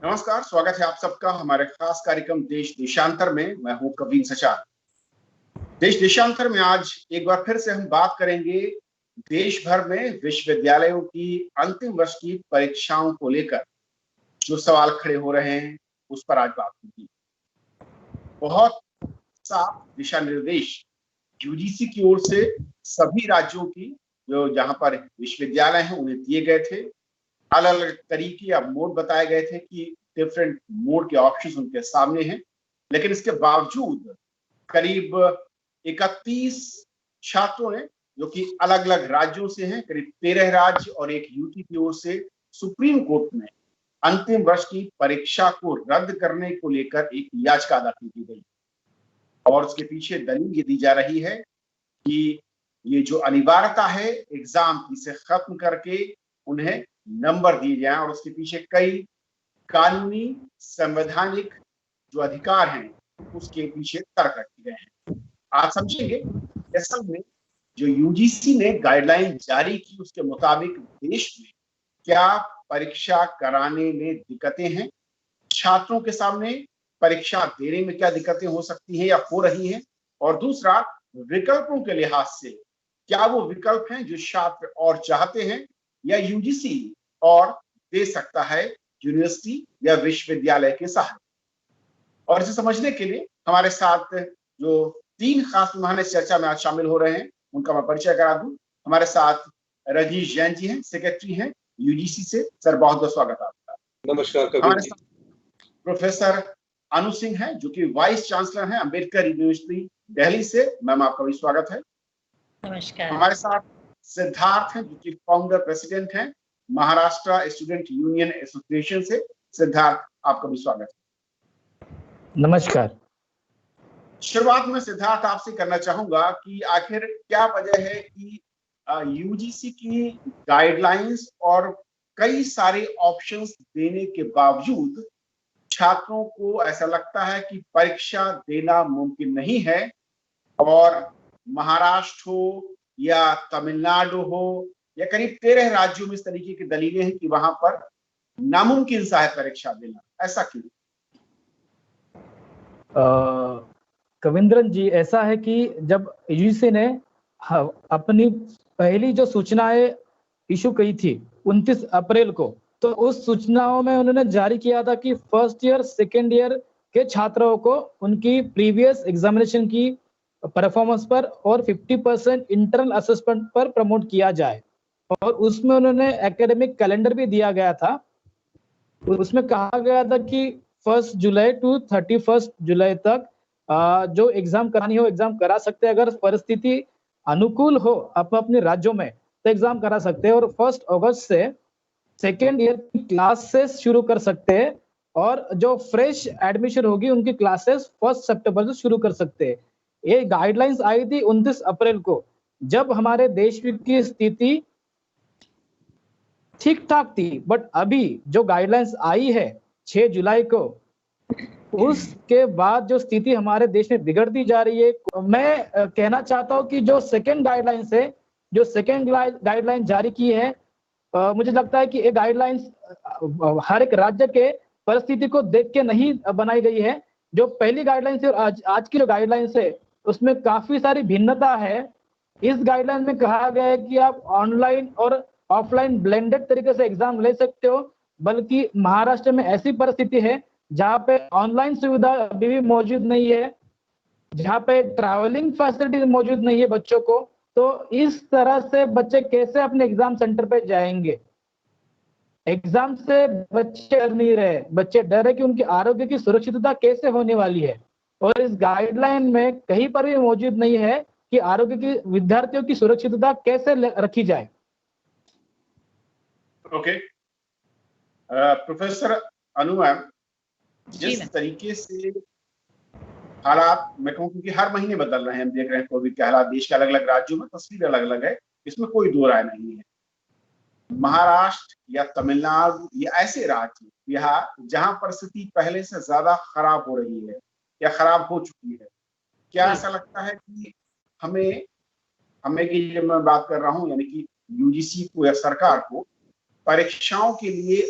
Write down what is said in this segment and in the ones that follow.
नमस्कार, स्वागत है आप सबका हमारे खास कार्यक्रम देश देशांतर में। मैं हूं कवीन सचार। देश देशांतर में आज एक बार फिर से हम बात करेंगे देश भर में विश्वविद्यालयों की अंतिम वर्ष की परीक्षाओं को लेकर जो सवाल खड़े हो रहे हैं उस पर आज बात होगी। बहुत साफ दिशा निर्देश यूजीसी की ओर से सभी राज्यों की जो जहां पर विश्वविद्यालय हैं उन्हें दिए गए थे। अलग अलग तरीके या मोड बताए गए थे कि डिफरेंट मोड के ऑप्शंस उनके सामने हैं, लेकिन इसके बावजूद करीब 31 छात्रों ने, जो कि अलग अलग राज्यों से हैं, करीब 13 राज्य और एक यूटी की ओर से सुप्रीम कोर्ट में अंतिम वर्ष की परीक्षा को रद्द करने को लेकर एक याचिका दाखिल की गई। और उसके पीछे दलील ये दी जा रही है कि ये जो अनिवार्यता है एग्जाम की, इसे खत्म करके उन्हें नंबर दिए जाएं और उसके पीछे कई कानूनी संवैधानिक जो अधिकार हैं उसके पीछे तर्क रखे गए हैं। आज समझेंगे असल में जो यूजीसी ने गाइडलाइन जारी की उसके मुताबिक देश में क्या परीक्षा कराने में दिक्कतें हैं, छात्रों के सामने परीक्षा देने में क्या दिक्कतें हो सकती हैं या हो रही हैं, और दूसरा विकल्पों के लिहाज से क्या वो विकल्प हैं जो छात्र और चाहते हैं या यूजीसी और दे सकता है यूनिवर्सिटी या विश्वविद्यालय के सहारे। और इसे समझने के लिए हमारे साथ जो 3 खास मेहमान इस चर्चा में आज शामिल हो रहे हैं उनका मैं परिचय करा दूं। हमारे साथ रजनीश जैन जी हैं, सेक्रेटरी हैं यूजीसी से। सर, बहुत बहुत स्वागत आपका। नमस्कार कबीर हमारे जी। साथ प्रोफेसर अनु सिंह हैं जो कि वाइस चांसलर हैं अम्बेडकर यूनिवर्सिटी दिल्ली से। मैम, आपका भी स्वागत है। नमस्कार। हमारे साथ सिद्धार्थ हैं जो कि फाउंडर प्रेसिडेंट हैं महाराष्ट्र स्टूडेंट यूनियन एसोसिएशन से। सिद्धार्थ, आपका भी स्वागत है। नमस्कार। शुरुआत में सिद्धार्थ आपसे करना चाहूंगा कि आखिर क्या वजह है कि यूजीसी की गाइडलाइंस और कई सारे ऑप्शंस देने के बावजूद छात्रों को ऐसा लगता है कि परीक्षा देना मुमकिन नहीं है, और महाराष्ट्र हो या तमिलनाडु हो या करीब 13 राज्यों में इस तरीके की दलीलें हैं कि वहां पर नामुमकिन सा है परीक्षा देना। ऐसा क्यों? कविंद्रन जी, ऐसा है कि जब यूजीसी ने अपनी पहली जो सूचनाएं इशू की थी 29 अप्रैल को, तो उस सूचनाओं में उन्होंने जारी किया था कि फर्स्ट ईयर सेकेंड ईयर के छात्रों को उनकी प्रीवियस एग्जामिनेशन की परफॉर्मेंस पर और 50% इंटरनल असेसमेंट पर प्रमोट किया जाए। और उसमें उन्होंने एकेडमिक कैलेंडर भी दिया गया था। उसमें कहा गया था कि 1 जुलाई टू 31 जुलाई तक जो एग्जाम करानी हो एग्जाम करा सकते हैं, अगर परिस्थिति अनुकूल हो अपने राज्यों में तो एग्जाम करा सकते हैं, और 1 अगस्त से सेकेंड ईयर की क्लासेस शुरू कर सकते हैं, और जो फ्रेश एडमिशन होगी उनकी क्लासेस 1 सितंबर से शुरू कर सकते हैं। ये गाइडलाइंस आई थी 29 अप्रैल को, जब हमारे देश की स्थिति ठीक ठाक थी। बट अभी जो गाइडलाइंस आई है 6 जुलाई को, उसके बाद जो स्थिति हमारे देश में बिगड़ती जा रही है। मैं कहना चाहता हूं कि जो सेकेंड गाइडलाइन जारी की है, मुझे लगता है कि ये गाइडलाइंस हर एक राज्य के परिस्थिति को देख के नहीं बनाई गई है। जो पहली गाइडलाइन है और आज की जो गाइडलाइंस है उसमें काफी सारी भिन्नता है। इस गाइडलाइन में कहा गया है कि आप ऑनलाइन और ऑफलाइन ब्लेंडेड तरीके से एग्जाम ले सकते हो, बल्कि महाराष्ट्र में ऐसी परिस्थिति है जहाँ पे ऑनलाइन सुविधा अभी भी मौजूद नहीं है, जहाँ पे ट्रैवलिंग फैसिलिटी मौजूद नहीं है बच्चों को। तो इस तरह से बच्चे कैसे अपने एग्जाम सेंटर पे जाएंगे? एग्जाम से बच्चे डर नहीं रहे, बच्चे डर रहे कि उनके आरोग्य की सुरक्षितता कैसे होने वाली है, और इस गाइडलाइन में कहीं पर भी मौजूद नहीं है कि आरोग्य की विद्यार्थियों की सुरक्षितता कैसे रखी जाए। ओके, प्रोफेसर अनु मैम, जिस तरीके से हालात, मैं कहूँ क्योंकि हर महीने बदल रहे हैं, हम देख रहे हैं कोविड के हालात देश के अलग अलग राज्यों में, तस्वीर अलग अलग है, इसमें कोई दो राय नहीं है। महाराष्ट्र या तमिलनाडु या ऐसे राज्य बिहार जहां परिस्थिति पहले से ज्यादा खराब हो रही है या खराब हो चुकी है, क्या ऐसा लगता है कि हमें की जब मैं बात कर रहा हूं यानी कि यूजीसी को या सरकार को परीक्षाओं के लिए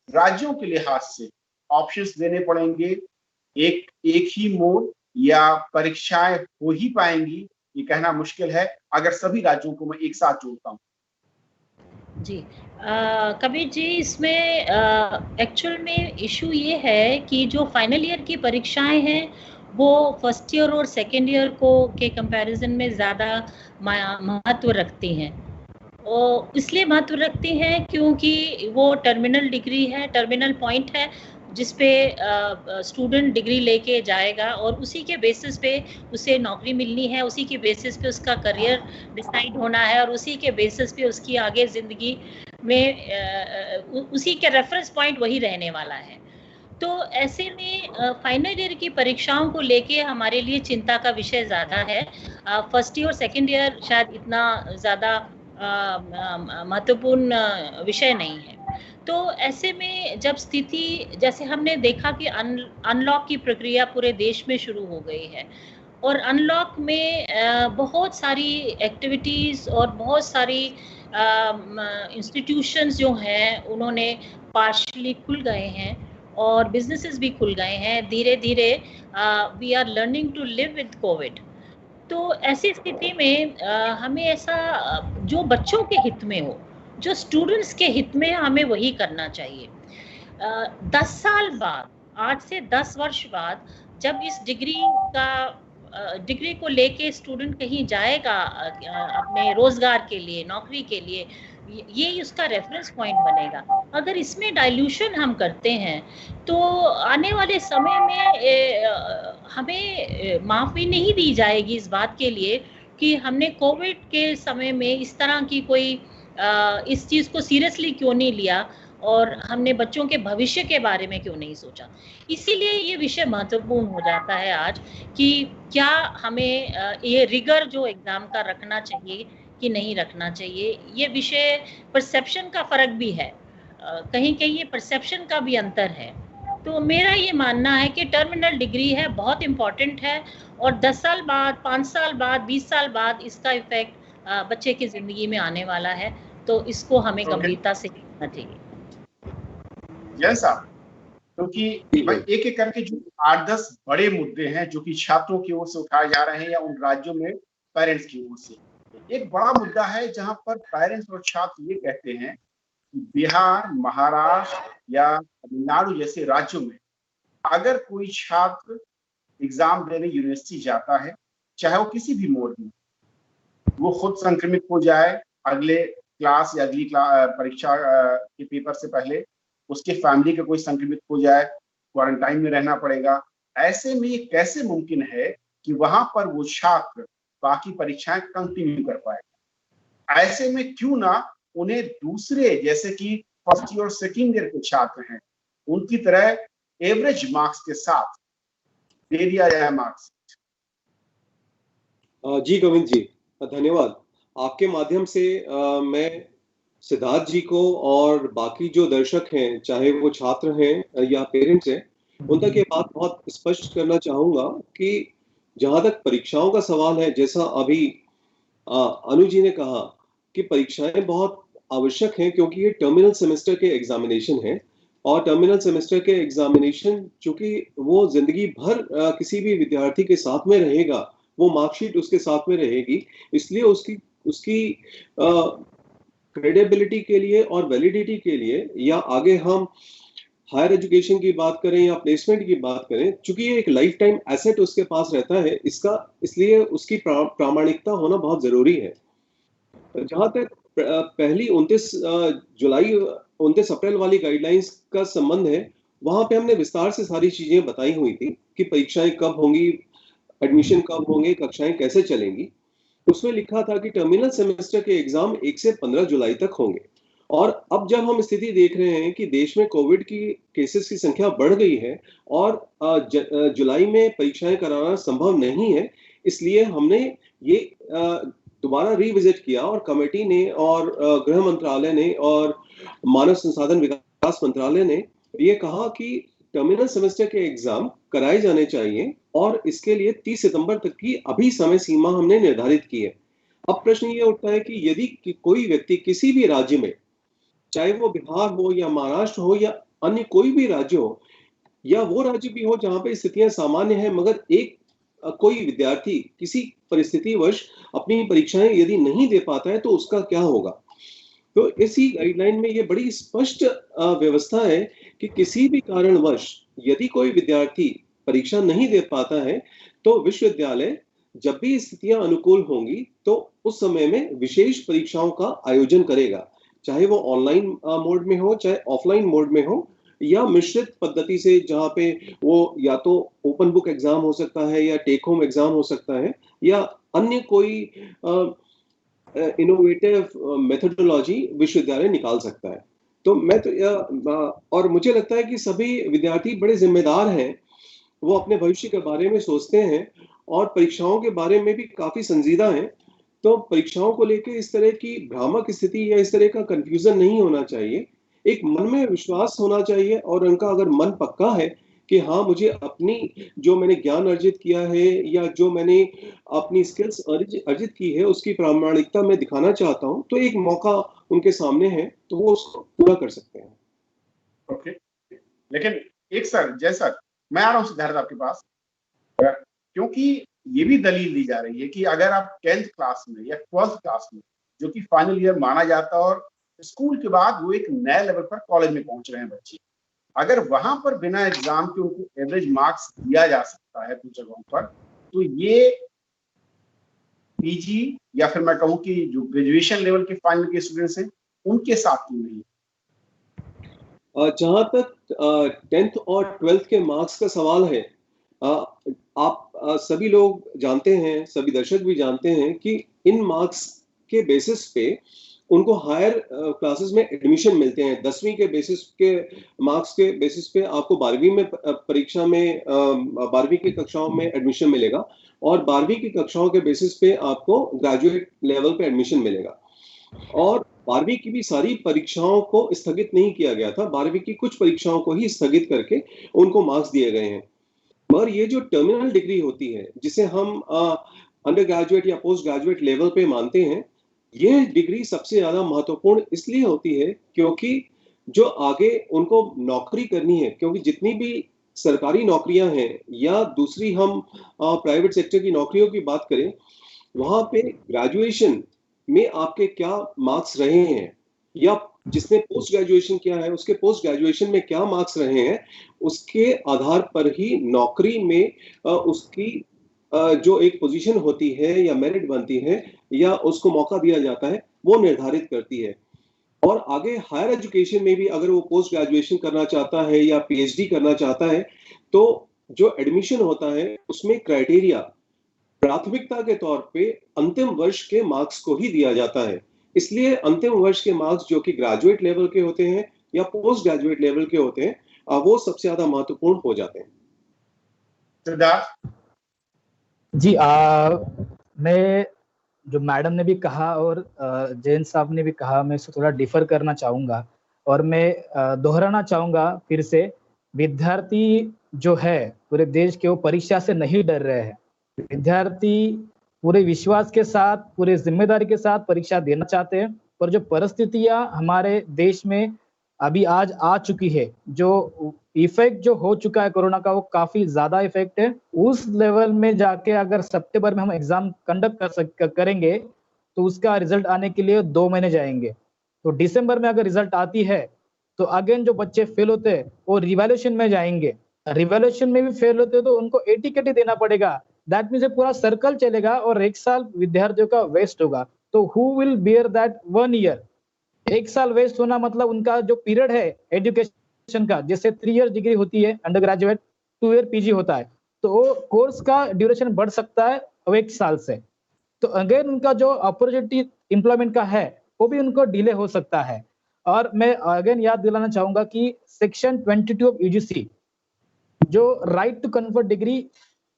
राज्यों के लिहाज से ऑप्शंस देने पड़ेंगे, एक एक ही मोड या परीक्षाएं हो ही पाएंगी, ये कहना मुश्किल है अगर सभी राज्यों को मैं एक साथ जोड़ता हूँ। जी कबीर जी, इसमें एक्चुअल में इशू ये है कि जो फाइनल ईयर की परीक्षाएं हैं वो फर्स्ट ईयर और सेकेंड ईयर को के कंपैरिजन में ज़्यादा महत्व रखती हैं। और इसलिए महत्व रखती हैं क्योंकि वो टर्मिनल डिग्री है, टर्मिनल पॉइंट है जिस पे स्टूडेंट डिग्री लेके जाएगा और उसी के बेसिस पे उसे नौकरी मिलनी है, उसी के बेसिस पे उसका करियर डिसाइड होना है और उसी के बेसिस पे उसकी आगे ज़िंदगी में उसी के रेफरेंस पॉइंट वही रहने वाला है। तो ऐसे में फाइनल ईयर की परीक्षाओं को लेके हमारे लिए चिंता का विषय ज़्यादा है। फर्स्ट ईयर और सेकेंड ईयर शायद इतना ज़्यादा महत्वपूर्ण विषय नहीं है। तो ऐसे में जब स्थिति, जैसे हमने देखा कि अनलॉक की प्रक्रिया पूरे देश में शुरू हो गई है और अनलॉक में बहुत सारी एक्टिविटीज़ और बहुत सारी इंस्टीट्यूशंस जो हैं उन्होंने पार्शली खुल गए हैं और बिजनेसेस भी खुल गए हैं। धीरे धीरे we are learning to live with Covid. तो ऐसी स्थिति में हमें ऐसा जो बच्चों के हित में हो, जो स्टूडेंट्स के हित में, हमें वही करना चाहिए। 10 साल बाद, आज से 10 वर्ष बाद जब इस डिग्री को लेके स्टूडेंट कहीं जाएगा अपने रोजगार के लिए, नौकरी के लिए, ये उसका रेफरेंस पॉइंट बनेगा। अगर इसमें डाइल्यूशन हम करते हैं तो आने वाले समय में हमें माफ़ी नहीं दी जाएगी इस बात के लिए कि हमने कोविड के समय में इस तरह की कोई इस चीज़ को सीरियसली क्यों नहीं लिया और हमने बच्चों के भविष्य के बारे में क्यों नहीं सोचा। इसीलिए ये विषय महत्वपूर्ण हो जाता है आज कि क्या हमें ये रिगर जो एग्ज़ाम का रखना चाहिए कि नहीं रखना चाहिए। ये विषय परसेप्शन का फ़र्क भी है, कहीं कहीं ये परसेप्शन का भी अंतर है। तो मेरा ये मानना है कि टर्मिनल डिग्री है, बहुत इम्पॉर्टेंट है और 10 साल बाद, 5 साल बाद, 20 साल बाद इसका इफेक्ट बच्चे की ज़िंदगी में आने वाला है। तो इसको हमें गंभीरता से लेना चाहिए। यस साहब, क्योंकि एक एक करके जो 8-10 बड़े मुद्दे हैं जो कि छात्रों की ओर से उठाए जा रहे हैं या उन राज्यों में पेरेंट्स की ओर से, एक बड़ा मुद्दा है जहां पर पेरेंट्स और छात्र ये कहते हैं कि बिहार, महाराष्ट्र या तमिलनाडु जैसे राज्यों में अगर कोई छात्र एग्जाम देने यूनिवर्सिटी जाता है, चाहे वो किसी भी मोड में, वो खुद संक्रमित हो जाए अगले क्लास या अगली परीक्षा के पेपर से पहले, उसके फैमिली का कोई संक्रमित हो जाए, क्वारंटाइन में रहना पड़ेगा। ऐसे में ये कैसे मुमकिन है कि वहां पर वो छात्र बाकी परीक्षाएं कंटिन्यू कर पाएगा? ऐसे में क्यों ना उन्हें दूसरे जैसे कि फर्स्ट ईयर और सेकेंड ईयर के छात्र हैं उनकी तरह एवरेज मार्क्स के साथ दे दिया जाए मार्क्स। जी गोविंद जी, धन्यवाद। आपके माध्यम से मैं सिद्धार्थ जी को और बाकी जो दर्शक हैं, चाहे वो छात्र हैं या पेरेंट्स हैं, उन तक ये बात बहुत स्पष्ट करना चाहूंगा कि जहां तक परीक्षाओं का सवाल है, जैसा अभी अनु जी ने कहा कि परीक्षाएं बहुत आवश्यक हैं क्योंकि ये टर्मिनल सेमेस्टर के एग्जामिनेशन हैं और टर्मिनल सेमेस्टर के एग्जामिनेशन चूंकि वो जिंदगी भर किसी भी विद्यार्थी के साथ में रहेगा, वो मार्कशीट उसके साथ में रहेगी, इसलिए उसकी क्रेडिबिलिटी के लिए और वैलिडिटी के लिए या आगे हम हायर एजुकेशन की बात करें या प्लेसमेंट की बात करें, चूंकि ये एक लाइफ टाइम एसेट उसके पास रहता है, इसलिए उसकी प्रामाणिकता होना बहुत जरूरी है। जहां तक पहली 29 अप्रैल वाली गाइडलाइंस का संबंध है, वहां पे हमने विस्तार से सारी चीजें बताई हुई थी कि परीक्षाएं कब होंगी, एडमिशन कब होंगे, कक्षाएं कैसे चलेंगी। उसमें लिखा था कि टर्मिनल सेमेस्टर के एग्जाम 1 से 15 जुलाई तक होंगे। और अब जब हम स्थिति देख रहे हैं कि देश में कोविड की केसेस की संख्या बढ़ गई है और जुलाई में परीक्षाएं कराना संभव नहीं है, इसलिए हमने ये दोबारा रिविजिट किया और कमेटी ने और गृह मंत्रालय ने और मानव संसाधन विकास मंत्रालय ने ये कहा कि टर्मिनल सेमेस्टर के एग्जाम कराए जाने चाहिए और इसके लिए 30 सितंबर तक की अभी समय सीमा हमने निर्धारित की है। अब प्रश्न ये उठता है कि यदि कोई व्यक्ति किसी भी राज्य में, चाहे वो बिहार हो या महाराष्ट्र हो या अन्य कोई भी राज्य हो, या वो राज्य भी हो जहाँ पे स्थितियां सामान्य हैं, मगर कोई विद्यार्थी किसी परिस्थितिवश अपनी परीक्षाएं यदि नहीं दे पाता है तो उसका क्या होगा। तो इसी गाइडलाइन में ये बड़ी स्पष्ट व्यवस्था है कि किसी भी कारणवश यदि कोई विद्यार्थी परीक्षा नहीं दे पाता है तो विश्वविद्यालय जब भी स्थितियां अनुकूल होंगी तो उस समय में विशेष परीक्षाओं का आयोजन करेगा, चाहे वो ऑनलाइन मोड में हो, चाहे ऑफलाइन मोड में हो, या मिश्रित पद्धति से, जहाँ पे वो या तो ओपन बुक एग्जाम हो सकता है या टेक होम एग्जाम हो सकता है या अन्य कोई इनोवेटिव मेथोडोलॉजी विश्वविद्यालय निकाल सकता है। तो मैं तो और मुझे लगता है कि सभी विद्यार्थी बड़े जिम्मेदार हैं, वो अपने भविष्य के बारे में सोचते हैं और परीक्षाओं के बारे में भी काफी संजीदा हैं। तो परीक्षाओं को लेकर इस तरह की भ्रामक स्थिति या इस तरह का कंफ्यूजन नहीं होना चाहिए। एक मन में विश्वास होना चाहिए और उनका अगर मन पक्का है कि हाँ, मुझे अपनी जो मैंने ज्ञान अर्जित किया है या जो मैंने अपनी स्किल्स अर्जित की है उसकी प्रामाणिकता मैं दिखाना चाहता हूँ, तो एक मौका उनके सामने है तो वो उसको पूरा कर सकते हैं। ओके, लेकिन एक सर मैं आ रहा हूँ सिद्धार्थ आपके पास, क्योंकि ये भी दलील दी जा रही है कि अगर आप 10th क्लास में या 12th क्लास में, जो कि फाइनल ईयर माना जाता है, और स्कूल के बाद वो एक नए लेवल पर कॉलेज में पहुंच रहे हैं बच्चे, अगर वहां पर बिना एग्जाम के उनको एवरेज मार्क्स दिया जा सकता है कुछ जगहों पर, तो ये पीजी या फिर मैं कहूँ कि जो ग्रेजुएशन लेवल के फाइनल के स्टूडेंट्स हैं उनके साथ क्यों नहीं? जहां तक 10th और 12th के मार्क्स का सवाल है, आप सभी लोग जानते हैं, सभी दर्शक भी जानते हैं कि इन मार्क्स के बेसिस पे उनको हायर क्लासेस में एडमिशन मिलते हैं। 10वीं के बेसिस के मार्क्स के बेसिस पे आपको 12वीं में परीक्षा में 12वीं की कक्षाओं में एडमिशन मिलेगा और 12वीं की कक्षाओं के बेसिस पे आपको ग्रेजुएट लेवल पे एडमिशन मिलेगा। और 12वीं की भी सारी परीक्षाओं को स्थगित नहीं किया गया था, 12वीं की कुछ परीक्षाओं को ही स्थगित करके उनको मार्क्स दिए गए हैं। मगर ये जो टर्मिनल डिग्री होती है, जिसे हम अंडर ग्रेजुएट या पोस्ट ग्रेजुएट लेवल पे मानते हैं, ये डिग्री सबसे ज्यादा महत्वपूर्ण इसलिए होती है क्योंकि जो आगे उनको नौकरी करनी है, क्योंकि जितनी भी सरकारी नौकरियां हैं या दूसरी हम प्राइवेट सेक्टर की नौकरियों की बात करें, वहां पे ग्रेजुएशन में आपके क्या मार्क्स रहे हैं या जिसने पोस्ट ग्रेजुएशन किया है उसके पोस्ट ग्रेजुएशन में क्या मार्क्स रहे हैं, उसके आधार पर ही नौकरी में उसकी जो एक पोजीशन होती है या मेरिट बनती है या उसको मौका दिया जाता है, वो निर्धारित करती है। और आगे हायर एजुकेशन में भी अगर वो पोस्ट ग्रेजुएशन करना चाहता है या पीएचडी करना चाहता है, तो जो एडमिशन होता है उसमें क्राइटेरिया प्राथमिकता के तौर पे अंतिम वर्ष के मार्क्स को ही दिया जाता है। इसलिए अंतिम वर्ष के मार्क्स जो कि ग्रेजुएट लेवल के होते हैं या पोस्ट ग्रेजुएट लेवल के होते हैं, वो सबसे ज्यादा महत्वपूर्ण हो जाते हैं। सिद्धार्थ जी, मैं जो मैडम ने भी कहा और जैन साहब ने भी कहा, मैं इससे थोड़ा डिफर करना चाहूँगा और मैं दोहराना चाहूँगा फिर से। विद्यार्थी जो है पूरे देश के, वो परीक्षा से नहीं डर रहे हैं। विद्यार्थी पूरे विश्वास के साथ, पूरे जिम्मेदारी के साथ परीक्षा देना चाहते हैं। पर जो परिस्थितियां हमारे देश में अभी आज आ चुकी है, जो इफेक्ट जो हो चुका है कोरोना का, वो काफी ज्यादा इफेक्ट है। उस लेवल में जाके अगर सितंबर में हम एग्जाम कंडक्ट करेंगे तो उसका रिजल्ट आने के लिए 2 महीने जाएंगे। तो दिसंबर में अगर रिजल्ट आती है तो अगेन जो बच्चे फेल होते हैं वो रिवैल्यूएशन में जाएंगे। रिवैल्यूएशन में भी फेल होते हैं तो उनको एटीकेटी देना पड़ेगा। दैट मीन्स पूरा सर्कल चलेगा और 1 साल विद्यार्थियों का वेस्ट होगा। तो who will bear that 1 year? 1 साल वेस्ट होना मतलब उनका जो पीरियड है एजुकेशन का, जैसे 3 ईयर डिग्री होती है अंडर ग्रेजुएट, 2 ईयर पीजी होता है, तो कोर्स का ड्यूरेशन बढ़ सकता है 1 साल से। तो अगेन उनका जो अपॉर्चुनिटी एम्प्लॉयमेंट का है वो भी उनको डिले हो सकता है। और मैं अगेन याद दिलाना चाहूंगा कि सेक्शन 22 ऑफ यूजीसी जो right to confer degree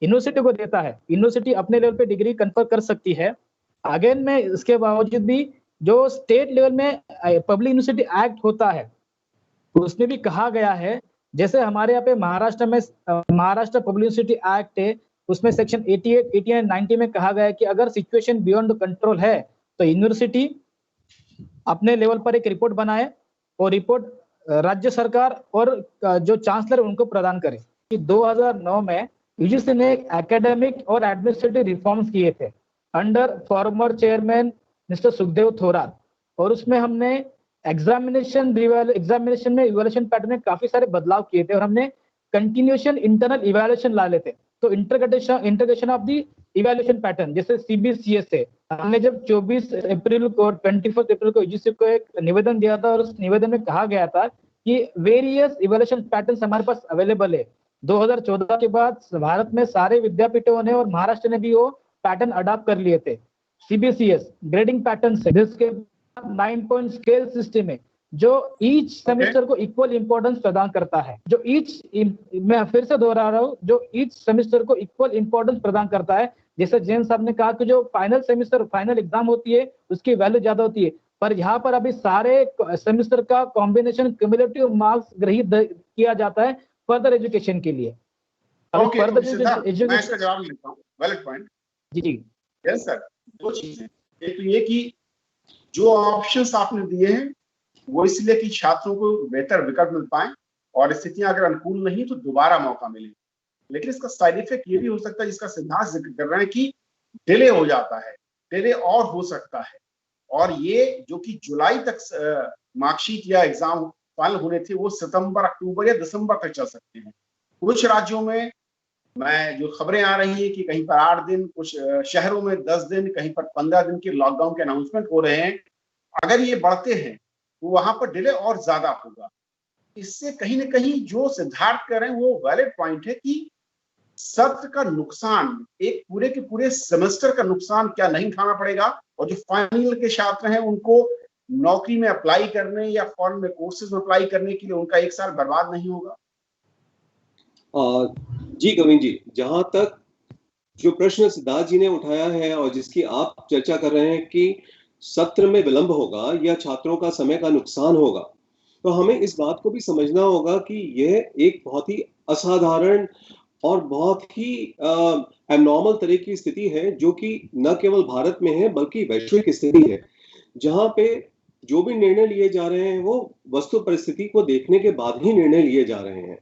university को देता है, यूनिवर्सिटी अपने लेवल पे डिग्री कन्फर कर सकती है। अगेन में इसके बावजूद भी जो स्टेट लेवल में पब्लिक यूनिवर्सिटी एक्ट होता है उसमें भी कहा गया है, जैसे हमारे यहाँ पे महाराष्ट्र में महाराष्ट्र पब्लिक यूनिवर्सिटी एक्ट है, उसमें सेक्शन 88, 89, 90 में कहा गया है कि अगर सिचुएशन बियॉन्ड कंट्रोल है तो यूनिवर्सिटी अपने लेवल पर एक रिपोर्ट बनाए और रिपोर्ट राज्य सरकार और जो चांसलर उनको प्रदान करे। कि 2009 में यूजीसी ने एकेडमिक और एडमिनिस्ट्रेटिव रिफॉर्म्स किए थे under former chairman mister Sukhdev Thorat, और उसमें हमने एग्जामिनेशन में इवैल्यूएशन पैटर्न में काफी सारे बदलाव किए थे, और हमने कंटिन्यूएशन इंटरनल इवैल्यूएशन ला लेते। तो integration of the evaluation pattern, जैसे सीबीसीएस से हमने जब 24 अप्रैल को और 21 अप्रैल को यूजीसी को एक निवेदन दिया था, और उस निवेदन में कहा गया था कि वेरियस इवैल्यूएशन पैटर्न हमारे पास अवेलेबल है। 2014 के बाद भारत में सारे विद्यापीठों ने और महाराष्ट्र ने भी वो पैटर्न अडॉप्ट कर लिए थे। सीबीसीएस ग्रेडिंग पैटर्न से, जिसके 9 पॉइंट स्केल सिस्टम है जो ईच सेमेस्टर को इक्वल इंपॉर्टेंस प्रदान करता है, मैं फिर से दोहरा रहा हूँ, जो ईच सेमेस्टर को इक्वल इंपॉर्टेंस प्रदान करता है। जैसे जैन साहब ने कहा कि जो फाइनल सेमेस्टर फाइनल एग्जाम होती है उसकी वैल्यू ज्यादा होती है, पर यहाँ पर अभी सारे सेमेस्टर का कॉम्बिनेशन क्यूमुलेटिव मार्क्स ग्रहित किया जाता है फर्दर एजुकेशन के लिए। ओके, मैं इसका जवाब लेता हूँ। Valid point. जी जी, यस सर। दो चीजें, एक तो ये कि जो ऑप्शंस आपने दिए हैं वो इसलिए कि छात्रों को बेहतर विकल्प मिल पाए, और स्थितियां अगर अनुकूल नहीं तो दोबारा मौका मिले। लेकिन इसका साइड इफेक्ट ये भी हो सकता है, जिसका सिद्धांत जिक्र कर रहे हैं कि डिले हो जाता है, डिले और हो सकता है, और ये जो कि जुलाई तक मार्कशीट या एग्जाम फाइनल होने थे वो सितंबर, अक्टूबर या दिसंबर तक चल सकते हैं। कुछ राज्यों में जो खबरें आ रही है कि कहीं पर 8 दिन, कुछ शहरों में 10 दिन, कहीं पर 15 दिन के लॉकडाउन के अनाउंसमेंट हो रहे हैं। अगर ये बढ़ते हैं तो वहां पर डिले और ज्यादा होगा। इससे कहीं ना कहीं जो सिद्धार्थ कर रहे हैं वो वैलिड पॉइंट है कि सत्र का नुकसान, एक पूरे के पूरे सेमेस्टर का नुकसान क्या नहीं उठाना पड़ेगा, और जो फाइनल के छात्र हैं उनको नौकरी में अप्लाई करने या फॉरेन में कोर्सेज में अप्लाई करने के लिए उनका 1 साल बर्बाद नहीं होगा। जी गोविंद जी, जहां तक जो प्रश्न सिद्धार्थ जी ने उठाया है और जिसकी आप चर्चा कर रहे हैं कि सत्र में विलंब होगा या छात्रों का समय का नुकसान होगा, तो हमें इस बात को भी समझना होगा कि यह एक बहुत ही असाधारण और बहुत ही एबनॉर्मल तरह की स्थिति है, जो कि न केवल भारत में है बल्कि वैश्विक स्थिति है, जहां पे जो भी निर्णय लिए जा रहे हैं वो वस्तु परिस्थिति को देखने के बाद ही निर्णय लिए जा रहे हैं।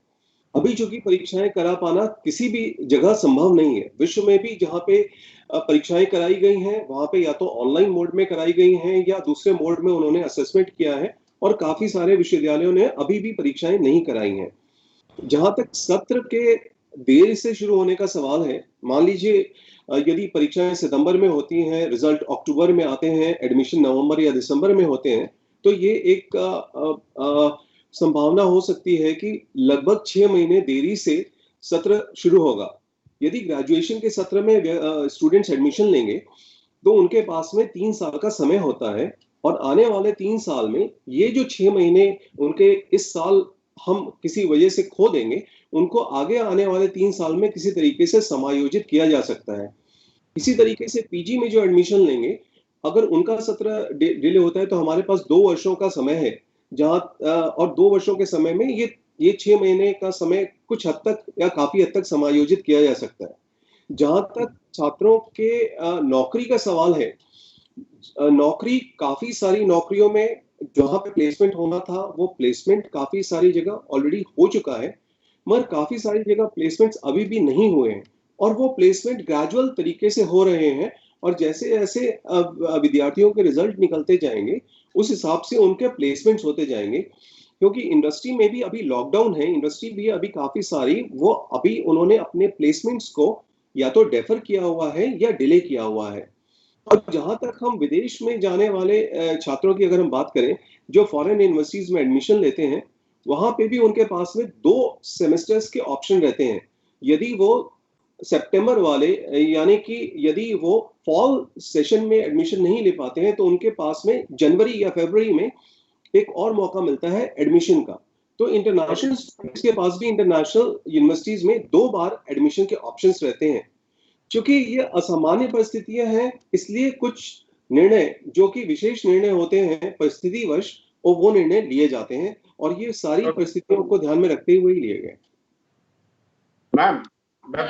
अभी चूंकि परीक्षाएं करा पाना किसी भी जगह संभव नहीं है। विश्व में भी जहां पे परीक्षाएं कराई गई हैं वहां पे या तो ऑनलाइन मोड में कराई गई हैं या दूसरे मोड में उन्होंने असेसमेंट किया है, और काफी सारे विश्वविद्यालयों ने अभी भी परीक्षाएं नहीं कराई हैं। जहां तक सत्र के देर से शुरू होने का सवाल है, मान लीजिए यदि परीक्षाएं सितंबर में होती हैं, रिजल्ट अक्टूबर में आते हैं, एडमिशन नवंबर या दिसंबर में होते हैं, तो ये एक संभावना हो सकती है कि लगभग 6 महीने देरी से सत्र शुरू होगा। यदि ग्रेजुएशन के सत्र में स्टूडेंट्स एडमिशन लेंगे तो उनके पास में 3 साल का समय होता है, और आने वाले 3 साल में ये जो 6 महीने उनके इस साल हम किसी वजह से खो देंगे, उनको आगे आने वाले 3 साल में किसी तरीके से समायोजित किया जा सकता है। इसी तरीके से पीजी में जो एडमिशन लेंगे, अगर उनका सत्र डिले होता है तो हमारे पास 2 वर्षों का समय है, जहां और 2 वर्षों के समय में ये 6 महीने का समय कुछ हद तक या काफी हद तक समायोजित किया जा सकता है। जहां तक छात्रों के नौकरी का सवाल है, नौकरी काफी सारी नौकरियों में जहां पे प्लेसमेंट होना था वो प्लेसमेंट काफी सारी जगह ऑलरेडी हो चुका है, मगर काफी सारी जगह प्लेसमेंट्स अभी भी नहीं हुए हैं, और वो प्लेसमेंट ग्रेजुअल तरीके से हो रहे हैं, और जैसे जैसे विद्यार्थियों के रिजल्ट निकलते जाएंगे उस हिसाब से उनके प्लेसमेंट्स होते जाएंगे। क्योंकि इंडस्ट्री में भी अभी लॉकडाउन है, इंडस्ट्री भी अभी काफी सारी वो अभी उन्होंने अपने प्लेसमेंट्स को या तो डेफर किया हुआ है या डिले किया हुआ है। और जहां तक हम विदेश में जाने वाले छात्रों की अगर हम बात करें जो फॉरेन यूनिवर्सिटीज में एडमिशन लेते हैं, वहां पे भी उनके पास में 2 सेमेस्टर्स के ऑप्शन रहते हैं। यदि वो सितंबर वाले यानी कि यदि वो फॉल सेशन में एडमिशन नहीं ले पाते हैं तो उनके पास में जनवरी या फरवरी में एक और मौका मिलता है एडमिशन का। तो इंटरनेशनल स्टूडेंट्स के पास भी इंटरनेशनल यूनिवर्सिटीज में 2 बार एडमिशन के ऑप्शंस रहते हैं। क्योंकि ये असामान्य परिस्थितियां हैं, इसलिए कुछ निर्णय जो कि विशेष निर्णय होते हैं परिस्थितिवश, और वो निर्णय लिए जाते हैं, और ये सारी परिस्थितियों को ध्यान में रखते हुए लिए गए। मैम, मैं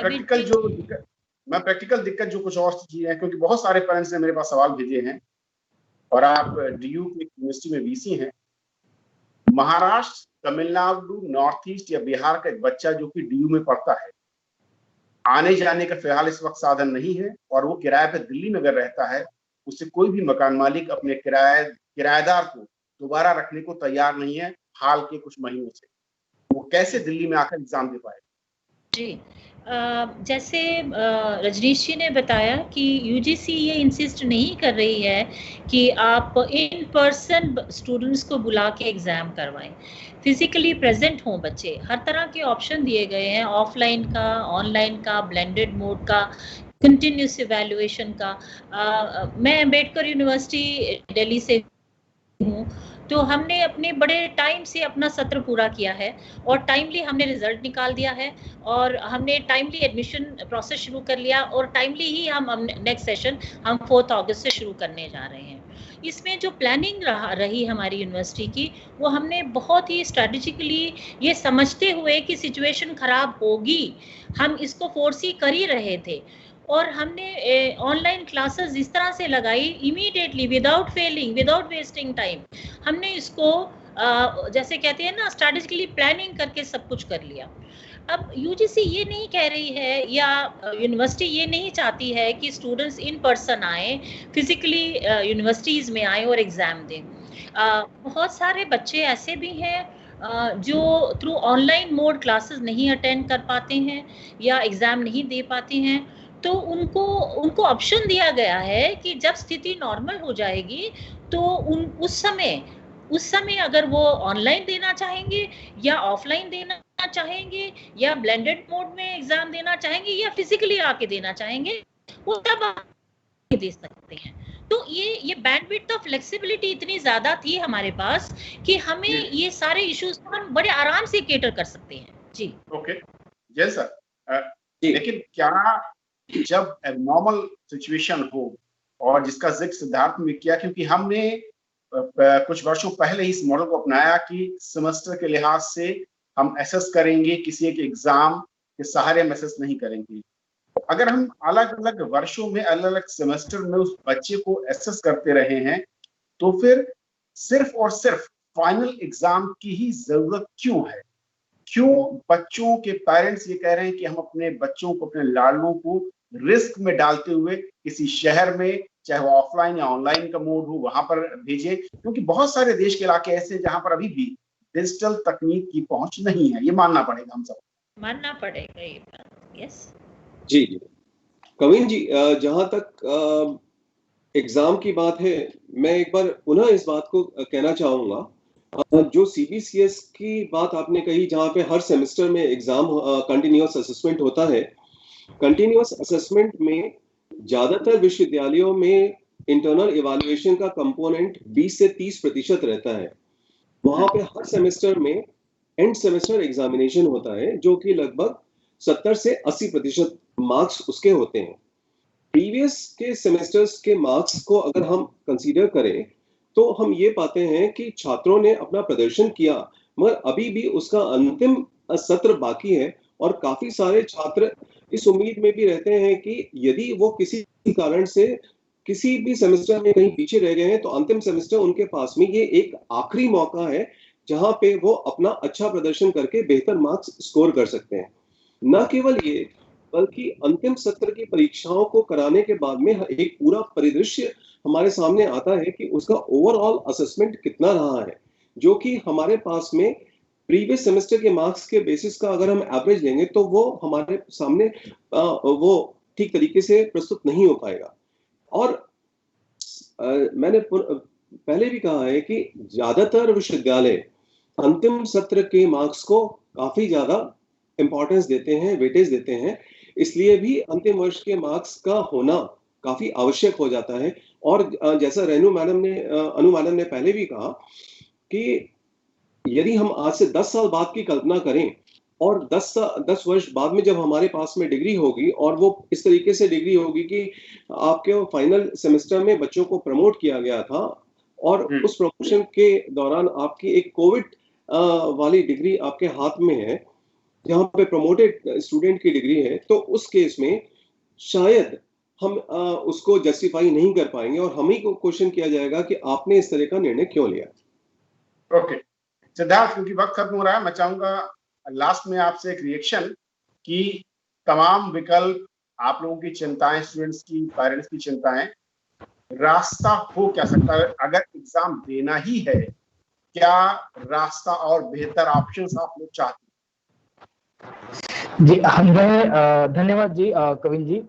प्रैक्टिकल दिक्कत जो कुछ और चीजें हैं, क्योंकि बहुत सारे पेरेंट्स ने मेरे पास सवाल भेजे हैं, और आप डीयू की यूनिवर्सिटी में वीसी हैं, महाराष्ट्र, तमिलनाडु, नॉर्थ ईस्ट या बिहार का एक बच्चा जो कि डीयू में पढ़ता है, आने जाने का फिलहाल इस वक्त साधन नहीं है और वो किराए पे दिल्ली में अगर रहता है, उसे कोई भी मकान मालिक अपने किराएदार को दोबारा रखने को तैयार नहीं है हाल के कुछ महीनों से। वो कैसे दिल्ली में आकर एग्जाम दे पाए? जी, जैसे रजनीश जी ने बताया कि यूजीसी ये इंसिस्ट नहीं कर रही है कि आप इन पर्सन स्टूडेंट्स को बुला के एग्ज़ाम करवाएं, फिजिकली प्रेजेंट हों बच्चे। हर तरह के ऑप्शन दिए गए हैं, ऑफलाइन का, ऑनलाइन का, ब्लेंडेड मोड का, कंटिन्यूस इवैल्यूएशन का। मैं अम्बेडकर यूनिवर्सिटी दिल्ली से हूँ, तो हमने अपने बड़े टाइम से अपना सत्र पूरा किया है और टाइमली हमने रिजल्ट निकाल दिया है और हमने टाइमली एडमिशन प्रोसेस शुरू कर लिया और टाइमली ही हम नेक्स्ट सेशन हम 4 अगस्त से शुरू करने जा रहे हैं। इसमें जो प्लानिंग रही हमारी यूनिवर्सिटी की, वो हमने बहुत ही स्ट्रैटेजिकली ये समझते हुए कि सिचुएशन खराब होगी, हम इसको फोर्सी कर ही रहे थे और हमने ऑनलाइन क्लासेस इस तरह से लगाई immediately, without failing, without wasting time. हमने इसको जैसे कहते हैं ना, स्ट्रैटेजिकली प्लानिंग करके सब कुछ कर लिया। अब यूजीसी ये नहीं कह रही है या यूनिवर्सिटी ये नहीं चाहती है कि स्टूडेंट्स इन पर्सन आए, फिजिकली यूनिवर्सिटीज़ में आए और एग्ज़ाम दें। बहुत सारे बच्चे ऐसे भी हैं जो थ्रू ऑनलाइन मोड क्लासेस नहीं अटेंड कर पाते हैं या एग्ज़ाम नहीं दे पाते हैं, तो उनको ऑप्शन दिया गया है कि जब स्थिति नॉर्मल हो जाएगी तो उस समय अगर वो ऑनलाइन देना चाहेंगे या ऑफलाइन देना चाहेंगे या ब्लेंडेड मोड में एग्जाम देना चाहेंगे या फिजिकली आके देना चाहेंगे, वो तब आके दे सकते हैं। तो ये बैंडविड्थ ऑफ फ्लेक्सिबिलिटी इतनी ज्यादा थी हमारे पास कि हमें ये सारे इश्यूज हम बड़े आराम से केटर कर सकते हैं। जी ओके, जय सर। लेकिन क्या जब एबनॉर्मल सिचुएशन हो, और जिसका जिक्र सिद्धार्थ ने किया, क्योंकि हमने कुछ वर्षों पहले इस मॉडल को अपनाया कि सेमेस्टर के लिहाज से हम एसेस करेंगे, किसी एक एग्जाम के सहारे हम एसेस नहीं करेंगे। अगर हम अलग अलग वर्षों में अलग अलग सेमेस्टर में उस बच्चे को एसेस करते रहे हैं, तो फिर सिर्फ और सिर्फ फाइनल एग्जाम की ही जरूरत क्यों है? क्यों बच्चों के पेरेंट्स ये कह रहे हैं कि हम अपने बच्चों को, अपने लाडलों को रिस्क में डालते हुए किसी शहर में, चाहे वो ऑफलाइन या ऑनलाइन का मोड हो, वहां पर भेजें? क्योंकि बहुत सारे देश के इलाके ऐसे हैं जहां पर अभी भी डिजिटल तकनीक की पहुंच नहीं है। ये मानना पड़ेगा, हम सब मानना पड़ेगा ये बात। यस जी जी कविन जी, जहां तक एग्जाम की बात है, मैं एक बार पुनः इस बात को कहना चाहूंगा, जो सीबीसीएस की बात आपने कही, जहां पे हर सेमेस्टर में एग्जाम कंटिन्यूअस असेसमेंट होता है। कंटिन्यूअस असेसमेंट में ज्यादातर विश्वविद्यालयों में इंटरनल इवैल्यूएशन का कंपोनेंट 20 से 30% रहता है। वहां पे हर सेमेस्टर में एंड सेमेस्टर एग्जामिनेशन होता है, जो कि लगभग 70 से 80% मार्क्स उसके होते हैं। प्रीवियस के सेमेस्टर्स के मार्क्स को अगर हम कंसीडर करें तो हम ये पाते हैं कि छात्रों ने अपना प्रदर्शन किया, मगर अभी भी उसका अंतिम सत्र बाकी है और काफी सारे छात्र इस उम्मीद में भी रहते हैं कि यदि वो किसी कारण से किसी भी सेमेस्टर में कहीं पीछे रह गए हैं तो अंतिम सेमेस्टर उनके पास में ये एक आखिरी मौका है जहां पे वो अपना अच्छा प्रदर्शन करके बेहतर मार्क्स स्कोर कर सकते हैं। न केवल ये, बल्कि अंतिम सत्र की परीक्षाओं को कराने के बाद में एक पूरा परिदृश्य हमारे सामने आता है कि उसका ओवरऑल असेसमेंट कितना रहा है, जो कि हमारे पास में प्रीवियस सेमेस्टर के मार्क्स के बेसिस का अगर हम एवरेज लेंगे तो वो हमारे सामने वो ठीक तरीके से प्रस्तुत नहीं हो पाएगा। और मैंने पहले भी कहा है कि ज्यादातर विश्वविद्यालय अंतिम सत्र के मार्क्स को काफी ज्यादा इंपॉर्टेंस देते हैं, वेटेज देते हैं, इसलिए भी अंतिम वर्ष के मार्क्स का होना काफी आवश्यक हो जाता है। और जैसा अनु मैडम ने पहले भी कहा कि यदि हम आज से 10 साल बाद की कल्पना करें और 10 वर्ष बाद में जब हमारे पास में डिग्री होगी और वो इस तरीके से डिग्री होगी कि आपके फाइनल सेमेस्टर में बच्चों को प्रमोट किया गया था और उस प्रमोशन के दौरान आपकी एक कोविड वाली डिग्री आपके हाथ में है, जहां पे प्रमोटेड स्टूडेंट की डिग्री है, तो उस केस में शायद हम उसको जस्टिफाई नहीं कर पाएंगे और हम ही को क्वेश्चन किया जाएगा कि आपने इस तरह का निर्णय क्यों लिया। ओके, सिद्धार्थ, क्योंकि वक्त खत्म हो रहा है, मैं चाहूंगा लास्ट में आपसे एक रिएक्शन कि तमाम विकल्प, आप लोगों की चिंताएं, स्टूडेंट्स की, पेरेंट्स की चिंताएं, रास्ता हो क्या सकता है अगर एग्जाम देना ही है? क्या रास्ता और बेहतर ऑप्शंस आप लोग चाहते हैं? जी, धन्यवाद जी कविन जी।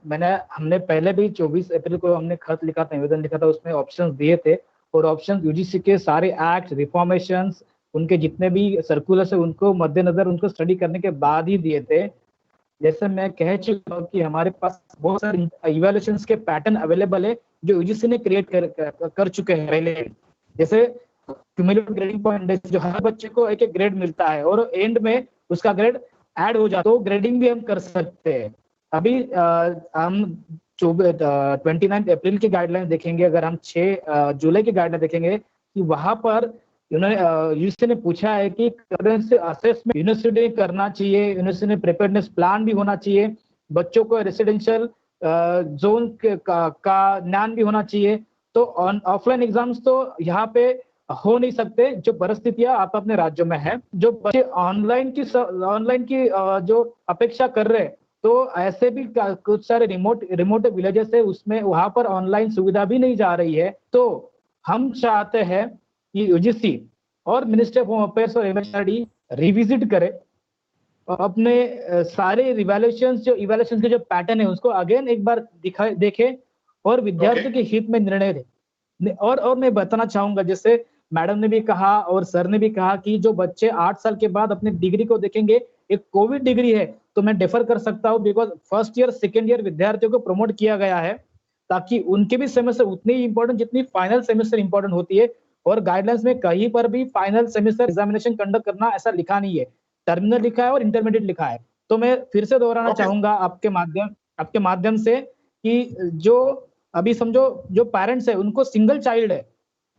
हमने पहले भी 24 अप्रैल को हमने खत लिखा था, निवेदन लिखा था, उसमें ऑप्शंस दिए थे और ऑप्शंस यूजीसी के सारे एक्ट, रिफॉर्मेशंस, उनके जितने भी सर्कुलर्स है उनको मद्देनजर उनको स्टडी करने के बाद ही दिए थे। जैसे मैं कह चुका हूँ कि हमारे पास बहुत सारे इवैल्यूएशंस के पैटर्न अवेलेबल है जो यूजीसी ने क्रिएट कर चुके हैं पहले। जैसे क्यूमुलेटिव ग्रेडिंग पॉइंट इंडेक्स, जो हर बच्चे को एक एक ग्रेड मिलता है और एंड में उसका ग्रेड ऐड हो जाता है, तो ग्रेडिंग भी हम कर सकते हैं। अभी हम 29 अप्रैल की गाइडलाइन देखेंगे, अगर हम 6 जुलाई की गाइडलाइन देखेंगे कि वहां पर यूनिवर्सिटी ने पूछा है कि असेसमेंट यूनिवर्सिटी ने करना चाहिए, यूनिवर्सिटी ने प्रिपेयरनेस प्लान भी होना चाहिए, बच्चों को रेसिडेंशियल जोन का ज्ञान भी होना चाहिए। तो ऑफलाइन एग्जाम्स तो यहाँ पे हो नहीं सकते, जो परिस्थितियां आप अपने राज्यों में है। जो बच्चे ऑनलाइन की जो अपेक्षा कर रहे हैं, तो ऐसे भी कुछ सारे रिमोट विलेजेस है, उसमें वहां पर ऑनलाइन सुविधा भी नहीं जा रही है। तो हम चाहते हैं कि यूजीसी और मिनिस्ट्री ऑफ होम अफेयर्स और एमएचआरडी रिविजिट करे और अपने सारे इवैल्यूएशंस के जो पैटर्न है उसको अगेन एक बार देखे और विद्यार्थियों के हित में निर्णय दे। और मैं बताना चाहूंगा, जैसे मैडम ने भी कहा और सर ने भी कहा कि जो बच्चे 8 साल के बाद अपनी डिग्री को देखेंगे, एक कोविड डिग्री है, तो मैं डिफर कर सकता हूँ, because first year second year विद्यार्थियों को प्रमोट किया गया है ताकि उनके भी सेमेस्टर उतनी ही इंपॉर्टेंट जितनी फाइनल सेमेस्टर इंपॉर्टेंट होती है। और गाइडलाइंस में कहीं पर भी फाइनल सेमेस्टर एग्जामिनेशन कंडक्ट करना ऐसा लिखा नहीं है, टर्मिनल लिखा है और इंटरमीडिएट लिखा है। तो मैं फिर से दोहराना चाहूंगा आपके माध्यम से कि जो अभी समझो जो पेरेंट्स है उनको सिंगल चाइल्ड है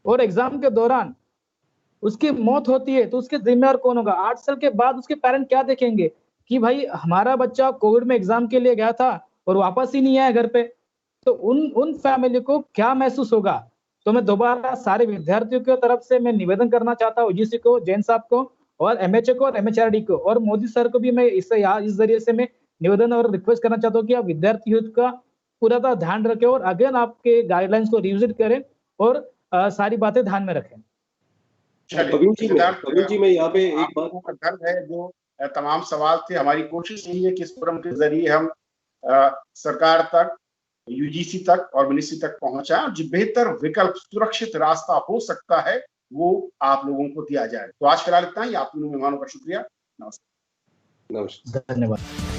और एग्जाम के दौरान उसकी मौत होती है, तो उसके जिम्मेदार कौन होगा? 8 साल के बाद उसके पेरेंट क्या देखेंगे कि भाई हमारा बच्चा कोविड में एग्जाम के लिए गया था और वापस ही नहीं आया घर पे, तो उन फैमिली को क्या महसूस होगा? तो मैं दोबारा सारे विद्यार्थियों की तरफ से मैं निवेदन करना चाहता हूँ यूजीसी को, जैन साहब को और एमएचए को और एमएचआरडी को और मोदी सर को भी मैं इस जरिए से मैं निवेदन और रिक्वेस्ट करना चाहता हूँ कि आप विद्यार्थी हित का पूरा ध्यान रखें और अगेन आपके गाइडलाइंस को रिविजिट करें और सारी बातें ध्यान में रखें। कविन जी मैं यहाँ पे एक बात दर्द है, जो तमाम सवाल थे, हमारी कोशिश यही है कि इस फोरम के जरिए हम सरकार तक, यूजीसी तक और मिनिस्ट्री तक पहुंचाएं और जो बेहतर विकल्प, सुरक्षित रास्ता हो सकता है वो आप लोगों को दिया जाए। तो आज फिलहाल इतना ही। आप तीनों मेहमानों का शुक्रिया। नमस्कार। धन्यवाद।